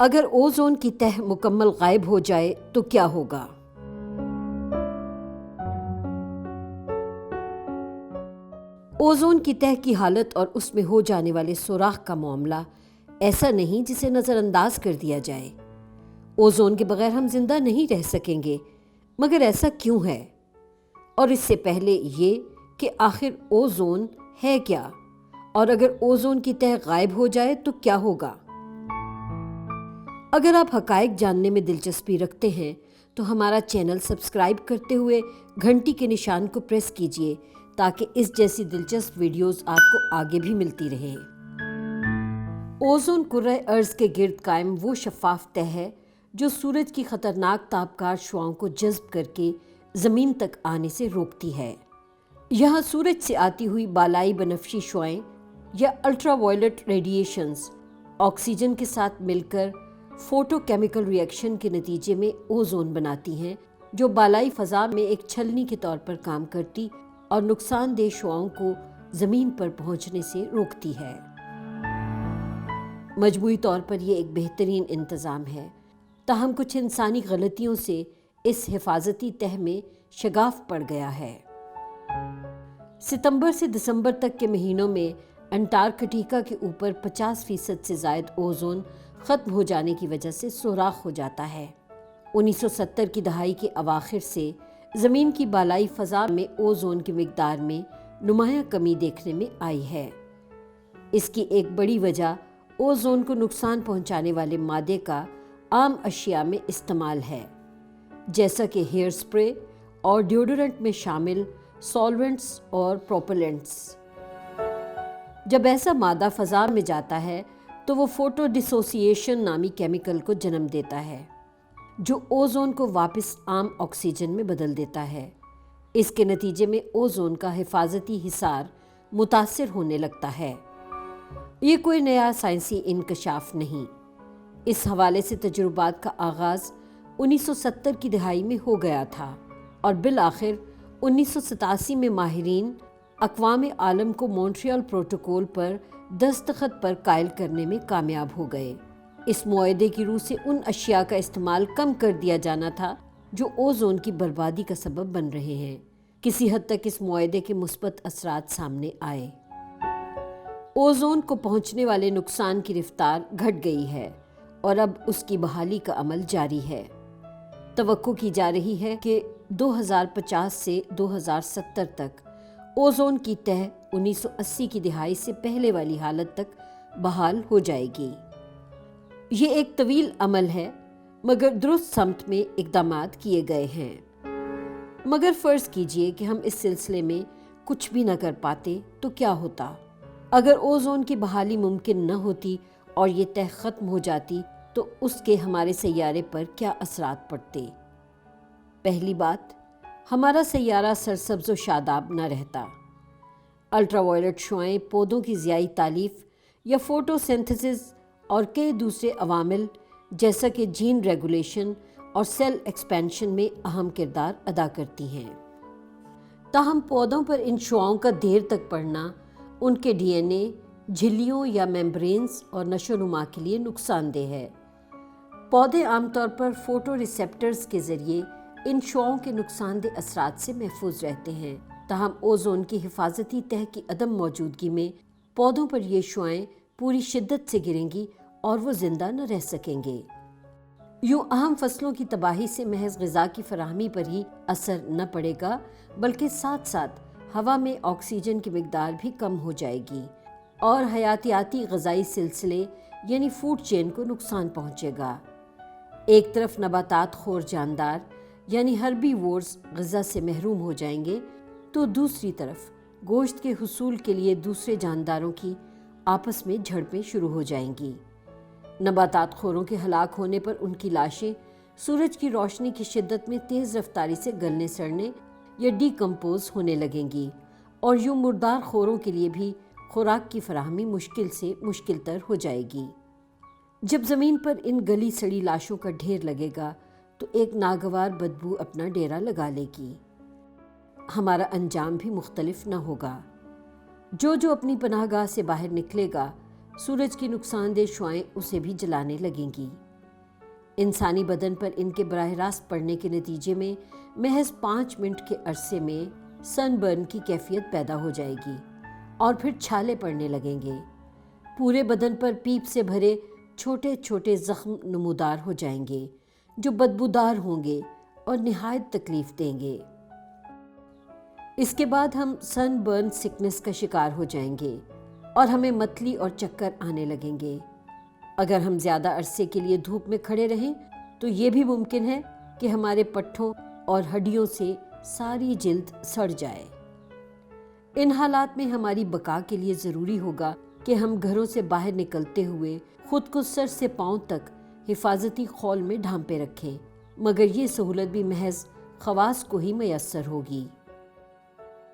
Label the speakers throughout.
Speaker 1: اگر اوزون کی تہ مکمل غائب ہو جائے تو کیا ہوگا؟ اوزون کی تہ کی حالت اور اس میں ہو جانے والے سوراخ کا معاملہ ایسا نہیں جسے نظر انداز کر دیا جائے۔ اوزون کے بغیر ہم زندہ نہیں رہ سکیں گے، مگر ایسا کیوں ہے؟ اور اس سے پہلے یہ کہ آخر اوزون ہے کیا؟ اور اگر اوزون کی تہ غائب ہو جائے تو کیا ہوگا؟ اگر آپ حقائق جاننے میں دلچسپی رکھتے ہیں تو ہمارا چینل سبسکرائب کرتے ہوئے گھنٹی کے نشان کو پریس کیجیے تاکہ اس جیسی دلچسپ ویڈیوز آپ کو آگے بھی ملتی رہیں۔ اوزون کرۂ ارض کے گرد قائم وہ شفاف تہ ہے جو سورج کی خطرناک تابکار شعاؤں کو جذب کر کے زمین تک آنے سے روکتی ہے۔ یہاں سورج سے آتی ہوئی بالائی بنفشی شعاعیں یا الٹرا وائلٹ ریڈیشنز آکسیجن کے ساتھ مل کر فوٹو کیمیکل ری ایکشن کے نتیجے میں اوزون بناتی ہیں، جو بالائی فضا میں ایک چھلنی کے طور پر کام کرتی اور نقصان دہ شعاؤں کو زمین پر پہنچنے سے روکتی ہے۔ مجموعی طور پر یہ ایک بہترین انتظام ہے، تاہم کچھ انسانی غلطیوں سے اس حفاظتی تہ میں شگاف پڑ گیا ہے۔ ستمبر سے دسمبر تک کے مہینوں میں انٹارکٹیکا کے اوپر 50% سے زائد اوزون ختم ہو جانے کی وجہ سے سوراخ ہو جاتا ہے۔ 1970 کی دہائی کے اواخر سے زمین کی بالائی فضا میں اوزون کی مقدار میں نمایاں کمی دیکھنے میں آئی ہے۔ اس کی ایک بڑی وجہ اوزون کو نقصان پہنچانے والے مادے کا عام اشیاء میں استعمال ہے، جیسا کہ ہیئر سپرے اور ڈیوڈرنٹ میں شامل سولونٹس اور پروپیلنٹس۔ جب ایسا مادہ فضا میں جاتا ہے تو وہ فوٹو ڈسوسییشن نامی کیمیکل کو جنم دیتا ہے، جو اوزون کو واپس عام آکسیجن میں بدل دیتا ہے۔ اس کے نتیجے میں اوزون کا حفاظتی حصار متاثر ہونے لگتا ہے۔ یہ کوئی نیا سائنسی انکشاف نہیں۔ اس حوالے سے تجربات کا آغاز 1970 کی دہائی میں ہو گیا تھا اور بالآخر 1987 میں ماہرین اقوام عالم کو مونٹریال پروٹوکول پر دستخط پر قائل کرنے میں کامیاب ہو گئے۔ اس معاہدے کی روح سے ان اشیاء کا استعمال کم کر دیا جانا تھا جو اوزون کی بربادی کا سبب بن رہے ہیں۔ کسی حد تک اس معاہدے کے مثبت اثرات سامنے آئے۔ اوزون کو پہنچنے والے نقصان کی رفتار گھٹ گئی ہے اور اب اس کی بحالی کا عمل جاری ہے۔ توقع کی جا رہی ہے کہ 2050 سے 2070 تک اوزون کی تہ 1980 کی دہائی سے پہلے والی حالت تک بحال ہو جائے گی۔ یہ ایک طویل عمل ہے، مگر درست سمت میں اقدامات کیے گئے ہیں۔ مگر فرض کیجئے کہ ہم اس سلسلے میں کچھ بھی نہ کر پاتے تو کیا ہوتا؟ اگر اوزون کی بحالی ممکن نہ ہوتی اور یہ تہ ختم ہو جاتی تو اس کے ہمارے سیارے پر کیا اثرات پڑتے؟ پہلی بات، ہمارا سیارہ سرسبز و شاداب نہ رہتا۔ الٹرا وائلٹ شعاعیں پودوں کی ضیائی تالیف یا فوٹو سینتھسس اور کئی دوسرے عوامل جیسا کہ جین ریگولیشن اور سیل ایکسپینشن میں اہم کردار ادا کرتی ہیں۔ تاہم پودوں پر ان شعاؤں کا دیر تک پڑنا ان کے ڈی این اے، جھلیوں یا میمبرینز اور نشو و نما کے لیے نقصان دہ ہے۔ پودے عام طور پر فوٹو ریسیپٹرز کے ذریعے ان شعاؤں کے نقصان دہ اثرات سے محفوظ رہتے ہیں، تاہم اوزون کی حفاظتی تہ کی عدم موجودگی میں پودوں پر یہ شعاعیں پوری شدت سے گریں گی اور وہ زندہ نہ رہ سکیں گے۔ یوں اہم فصلوں کی تباہی سے محض غذا کی فراہمی پر ہی اثر نہ پڑے گا، بلکہ ساتھ ساتھ ہوا میں آکسیجن کی مقدار بھی کم ہو جائے گی اور حیاتیاتی غذائی سلسلے یعنی فوڈ چین کو نقصان پہنچے گا۔ ایک طرف نباتات خور جاندار یعنی ہربی وورز غذا سے محروم ہو جائیں گے، تو دوسری طرف گوشت کے حصول کے لیے دوسرے جانداروں کی آپس میں جھڑپیں شروع ہو جائیں گی۔ نباتات خوروں کے ہلاک ہونے پر ان کی لاشیں سورج کی روشنی کی شدت میں تیز رفتاری سے گلنے سڑنے یا ڈی کمپوز ہونے لگیں گی، اور یوں مردار خوروں کے لیے بھی خوراک کی فراہمی مشکل سے مشکل تر ہو جائے گی۔ جب زمین پر ان گلی سڑی لاشوں کا ڈھیر لگے گا تو ایک ناگوار بدبو اپنا ڈیرا لگا لے گی۔ ہمارا انجام بھی مختلف نہ ہوگا۔ جو اپنی پناہ گاہ سے باہر نکلے گا، سورج کی نقصان دہ شعاعیں اسے بھی جلانے لگیں گی۔ انسانی بدن پر ان کے براہ راست پڑنے کے نتیجے میں محض 5 منٹ کے عرصے میں سن برن کی کیفیت پیدا ہو جائے گی اور پھر چھالے پڑنے لگیں گے۔ پورے بدن پر پیپ سے بھرے چھوٹے چھوٹے زخم نمودار ہو جائیں گے جو بدبودار ہوں گے اور نہایت تکلیف دیں گے۔ اس کے بعد ہم سن برن سکنس کا شکار ہو جائیں گے اور ہمیں متلی اور چکر آنے لگیں گے۔ اگر ہم زیادہ عرصے کے لیے دھوپ میں کھڑے رہیں تو یہ بھی ممکن ہے کہ ہمارے پٹھوں اور ہڈیوں سے ساری جلد سڑ جائے۔ ان حالات میں ہماری بقا کے لیے ضروری ہوگا کہ ہم گھروں سے باہر نکلتے ہوئے خود کو سر سے پاؤں تک حفاظتی خول میں ڈھانپے رکھیں، مگر یہ سہولت بھی محض خواص کو ہی میسر ہوگی۔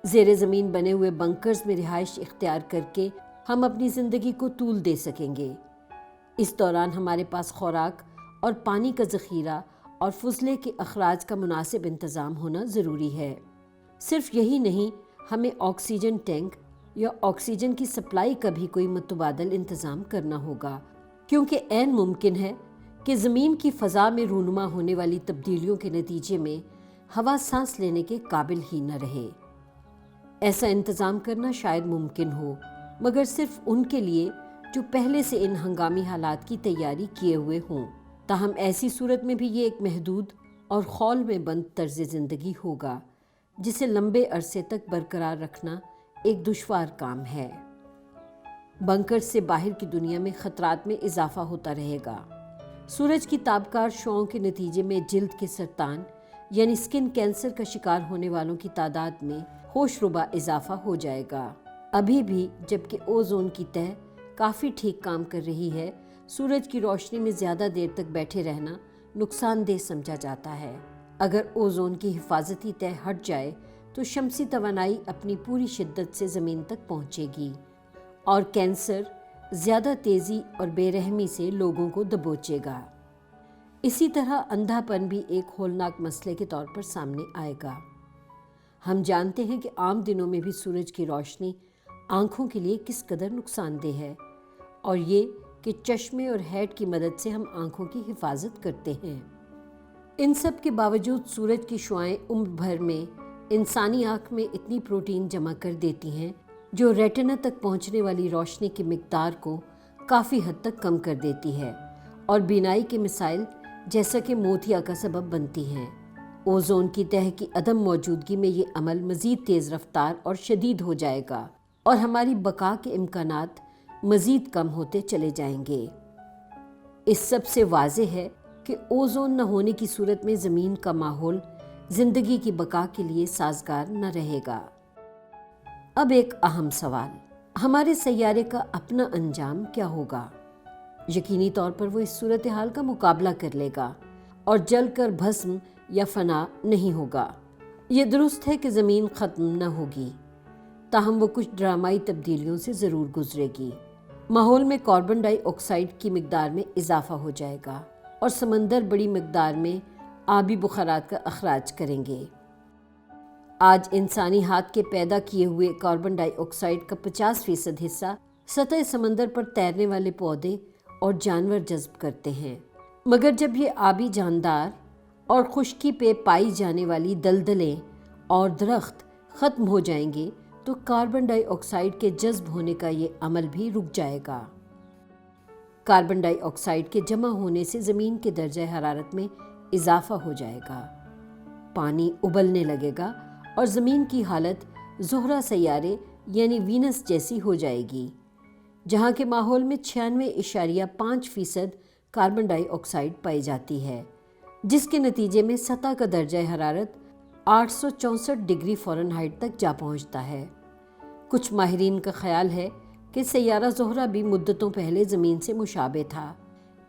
Speaker 1: زیر زمین بنے ہوئے بنکرز میں رہائش اختیار کر کے ہم اپنی زندگی کو طول دے سکیں گے۔ اس دوران ہمارے پاس خوراک اور پانی کا ذخیرہ اور فضلے کے اخراج کا مناسب انتظام ہونا ضروری ہے۔ صرف یہی نہیں، ہمیں آکسیجن ٹینک یا آکسیجن کی سپلائی کا بھی کوئی متبادل انتظام کرنا ہوگا، کیونکہ عین ممکن ہے کہ زمین کی فضا میں رونما ہونے والی تبدیلیوں کے نتیجے میں ہوا سانس لینے کے قابل ہی نہ رہے۔ ایسا انتظام کرنا شاید ممکن ہو، مگر صرف ان کے لیے جو پہلے سے ان ہنگامی حالات کی تیاری کیے ہوئے ہوں۔ تاہم ایسی صورت میں بھی یہ ایک محدود اور خول میں بند طرز زندگی ہوگا جسے لمبے عرصے تک برقرار رکھنا ایک دشوار کام ہے۔ بنکر سے باہر کی دنیا میں خطرات میں اضافہ ہوتا رہے گا۔ سورج کی تابکار شعاؤں کے نتیجے میں جلد کے سرطان یعنی سکن کینسر کا شکار ہونے والوں کی تعداد میں ہوش ربا اضافہ ہو جائے گا۔ ابھی بھی جبکہ اوزون کی تہہ کافی ٹھیک کام کر رہی ہے، سورج کی روشنی میں زیادہ دیر تک بیٹھے رہنا نقصان دہ سمجھا جاتا ہے۔ اگر اوزون کی حفاظتی تہہ ہٹ جائے تو شمسی توانائی اپنی پوری شدت سے زمین تک پہنچے گی اور کینسر زیادہ تیزی اور بے رحمی سے لوگوں کو دبوچے گا۔ اسی طرح اندھا پن بھی ایک ہولناک مسئلے کے طور پر سامنے آئے گا۔ ہم جانتے ہیں کہ عام دنوں میں بھی سورج کی روشنی آنکھوں کے لیے کس قدر نقصان دہ ہے، اور یہ کہ چشمے اور ہیڈ کی مدد سے ہم آنکھوں کی حفاظت کرتے ہیں۔ ان سب کے باوجود سورج کی شعائیں عمر بھر میں انسانی آنکھ میں اتنی پروٹین جمع کر دیتی ہیں جو ریٹنا تک پہنچنے والی روشنی کی مقدار کو کافی حد تک کم کر دیتی ہے اور بینائی کے مسائل جیسا کہ موتیا کا سبب بنتی ہیں۔ اوزون کی تہہ کی عدم موجودگی میں یہ عمل مزید تیز رفتار اور شدید ہو جائے گا اور ہماری بقا کے امکانات مزید کم ہوتے چلے جائیں گے۔ اس سب سے واضح ہے کہ اوزون نہ ہونے کی صورت میں زمین کا ماحول زندگی کی بقا کے لیے سازگار نہ رہے گا۔ اب ایک اہم سوال، ہمارے سیارے کا اپنا انجام کیا ہوگا؟ یقینی طور پر وہ اس صورتحال کا مقابلہ کر لے گا اور جل کر بھسم یا فنا نہیں ہوگا۔ یہ درست ہے کہ زمین ختم نہ ہوگی، تاہم وہ کچھ ڈرامائی تبدیلیوں سے ضرور گزرے گی۔ ماحول میں کاربن ڈائی آکسائیڈ کی مقدار میں اضافہ ہو جائے گا اور سمندر بڑی مقدار میں آبی بخارات کا اخراج کریں گے۔ آج انسانی ہاتھ کے پیدا کیے ہوئے کاربن ڈائی آکسائیڈ کا 50% حصہ سطح سمندر پر تیرنے والے پودے اور جانور جذب کرتے ہیں، مگر جب یہ آبی جاندار اور خشکی پہ پائی جانے والی دلدلیں اور درخت ختم ہو جائیں گے تو کاربن ڈائی آکسائیڈ کے جذب ہونے کا یہ عمل بھی رک جائے گا۔ کاربن ڈائی آکسائیڈ کے جمع ہونے سے زمین کے درجہ حرارت میں اضافہ ہو جائے گا، پانی ابلنے لگے گا اور زمین کی حالت زہرہ سیارے یعنی وینس جیسی ہو جائے گی، جہاں کے ماحول میں 96.5% کاربن ڈائی آکسائیڈ پائی جاتی ہے، جس کے نتیجے میں سطح کا درجہ حرارت 864 ڈگری فارنہائٹ تک جا پہنچتا ہے۔ کچھ ماہرین کا خیال ہے کہ سیارہ زہرہ بھی مدتوں پہلے زمین سے مشابہ تھا۔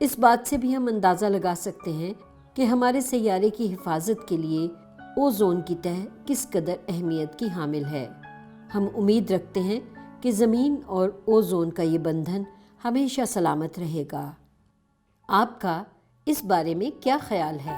Speaker 1: اس بات سے بھی ہم اندازہ لگا سکتے ہیں کہ ہمارے سیارے کی حفاظت کے لیے اوزون کی تہہ کس قدر اہمیت کی حامل ہے۔ ہم امید رکھتے ہیں کہ زمین اور اوزون کا یہ بندھن ہمیشہ سلامت رہے گا۔ آپ کا اس بارے میں کیا خیال ہے؟